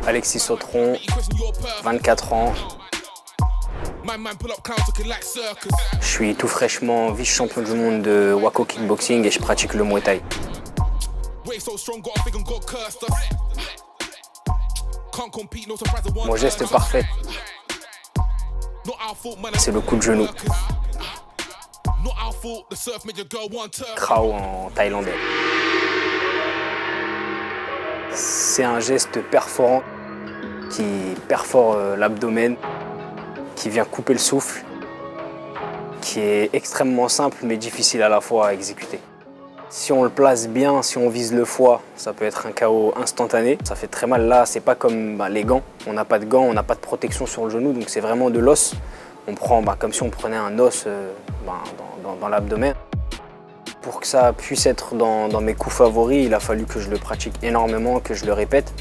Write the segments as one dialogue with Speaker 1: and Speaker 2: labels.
Speaker 1: Alexis Sautron, 24 ans. Je suis tout fraîchement vice-champion du monde de Wako Kickboxing et je pratique le Muay Thai. Mon geste parfait, c'est le coup de genou. Krao en thaïlandais. C'est un geste perforant qui perfore l'abdomen, qui vient couper le souffle, qui est extrêmement simple mais difficile à la fois à exécuter. Si on le place bien, si on vise le foie, ça peut être un KO instantané. Ça fait très mal. Là, c'est pas comme les gants. On n'a pas de gants, on n'a pas de protection sur le genou, donc c'est vraiment de l'os. On prend comme si on prenait un os dans l'abdomen. Pour que ça puisse être dans mes coups favoris, il a fallu que je le pratique énormément, que je le répète.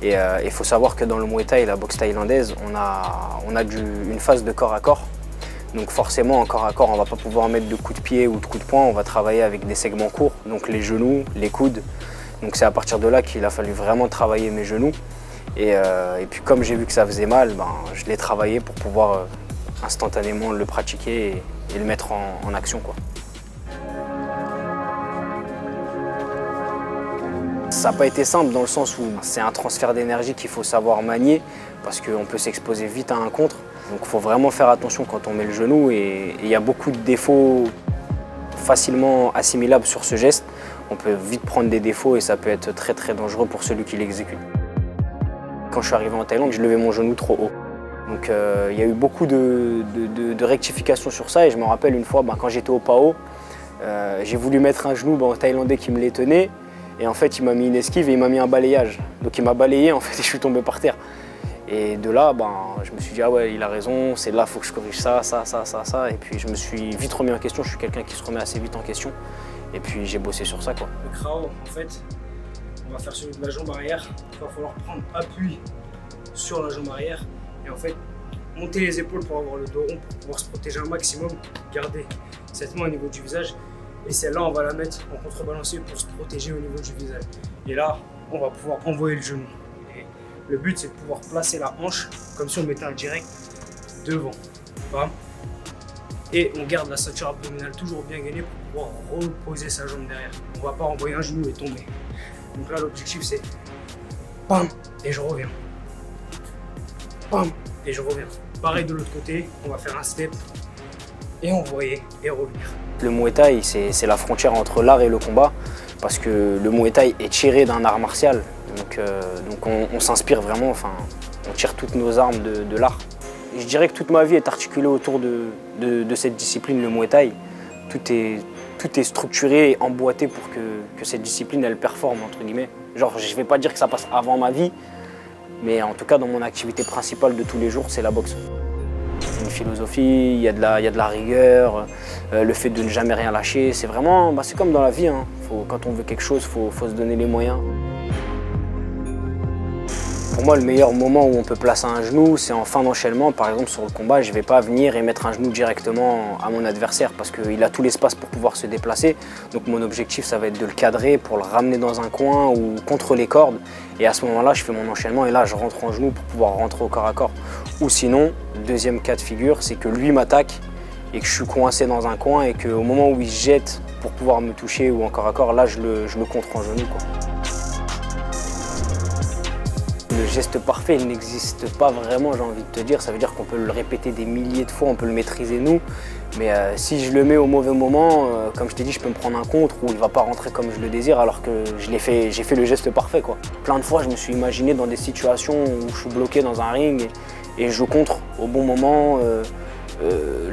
Speaker 1: Et il faut savoir que dans le Muay Thai, la boxe thaïlandaise, on a une phase de corps à corps. Donc forcément, en corps à corps, on ne va pas pouvoir mettre de coups de pied ou de coups de poing, on va travailler avec des segments courts, donc les genoux, les coudes. Donc c'est à partir de là qu'il a fallu vraiment travailler mes genoux. Et puis comme j'ai vu que ça faisait mal, je l'ai travaillé pour pouvoir instantanément le pratiquer et le mettre en action, quoi. Ça n'a pas été simple dans le sens où c'est un transfert d'énergie qu'il faut savoir manier parce qu'on peut s'exposer vite à un contre. Donc il faut vraiment faire attention quand on met le genou et il y a beaucoup de défauts facilement assimilables sur ce geste. On peut vite prendre des défauts et ça peut être très très dangereux pour celui qui l'exécute. Quand je suis arrivé en Thaïlande, je levais mon genou trop haut. Donc il y a eu beaucoup de rectifications sur ça et je me rappelle une fois quand j'étais au PAO, j'ai voulu mettre un genou au Thaïlandais qui me les tenait. Et en fait, il m'a mis une esquive et il m'a mis un balayage. Donc il m'a balayé en fait et je suis tombé par terre. Et de là, je me suis dit, ah ouais, il a raison, c'est là, il faut que je corrige ça. Et puis je me suis vite remis en question. Je suis quelqu'un qui se remet assez vite en question. Et puis j'ai bossé sur ça, quoi.
Speaker 2: Le Krao, en fait, on va faire celui de la jambe arrière. Il va falloir prendre appui sur la jambe arrière. Et en fait, monter les épaules pour avoir le dos rond, pour pouvoir se protéger un maximum. Garder cette main au niveau du visage. Et celle-là, on va la mettre en contrebalancier pour se protéger au niveau du visage. Et là, on va pouvoir envoyer le genou. Et le but, c'est de pouvoir placer la hanche comme si on mettait un direct devant. Bam. Et on garde la ceinture abdominale toujours bien gainée pour pouvoir reposer sa jambe derrière. On ne va pas envoyer un genou et tomber. Donc là, l'objectif, c'est bam, et je reviens. Bam, et je reviens. Pareil de l'autre côté, on va faire un step et envoyer et revenir.
Speaker 1: Le Muay Thai, c'est la frontière entre l'art et le combat, parce que le Muay Thai est tiré d'un art martial. Donc on s'inspire vraiment, on tire toutes nos armes de l'art. Je dirais que toute ma vie est articulée autour de cette discipline, le Muay Thai. Tout est structuré et emboîté pour que cette discipline, elle performe, entre guillemets. Genre, je ne vais pas dire que ça passe avant ma vie, mais en tout cas, dans mon activité principale de tous les jours, c'est la boxe. C'est une philosophie, il y a de la rigueur, le fait de ne jamais rien lâcher. C'est vraiment, c'est comme dans la vie, hein. Quand on veut quelque chose, il faut se donner les moyens. Pour moi, le meilleur moment où on peut placer un genou, c'est en fin d'enchaînement. Par exemple, sur le combat, je ne vais pas venir et mettre un genou directement à mon adversaire parce qu'il a tout l'espace pour pouvoir se déplacer. Donc mon objectif, ça va être de le cadrer pour le ramener dans un coin ou contre les cordes. Et à ce moment-là, je fais mon enchaînement et là, je rentre en genou pour pouvoir rentrer au corps à corps. Ou sinon, deuxième cas de figure, c'est que lui m'attaque et que je suis coincé dans un coin et qu'au moment où il se jette pour pouvoir me toucher ou en corps à corps, là, je le contre en genou, quoi. Le geste parfait, il n'existe pas vraiment, j'ai envie de te dire. Ça veut dire qu'on peut le répéter des milliers de fois, on peut le maîtriser nous. Mais si je le mets au mauvais moment, comme je t'ai dit, je peux me prendre un contre ou il ne va pas rentrer comme je le désire alors que j'ai fait le geste parfait, quoi. Plein de fois, je me suis imaginé dans des situations où je suis bloqué dans un ring et je contre au bon moment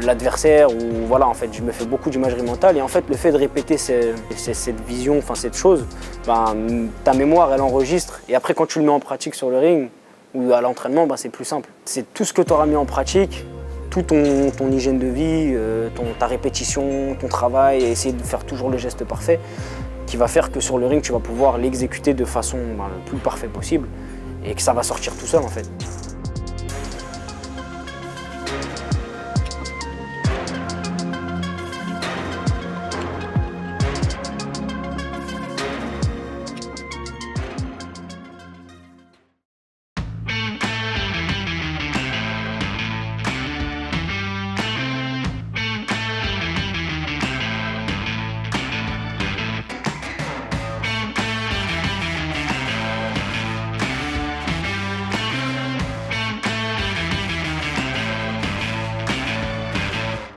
Speaker 1: l'adversaire. Ou voilà, en fait, je me fais beaucoup d'imagerie mentale. Et en fait, le fait de répéter cette vision, cette chose, ta mémoire, elle enregistre. Et après, quand tu le mets en pratique sur le ring ou à l'entraînement, c'est plus simple. C'est tout ce que tu auras mis en pratique, tout ton hygiène de vie, ta répétition, ton travail, et essayer de faire toujours le geste parfait, qui va faire que sur le ring, tu vas pouvoir l'exécuter de façon le plus parfaite possible et que ça va sortir tout seul, en fait.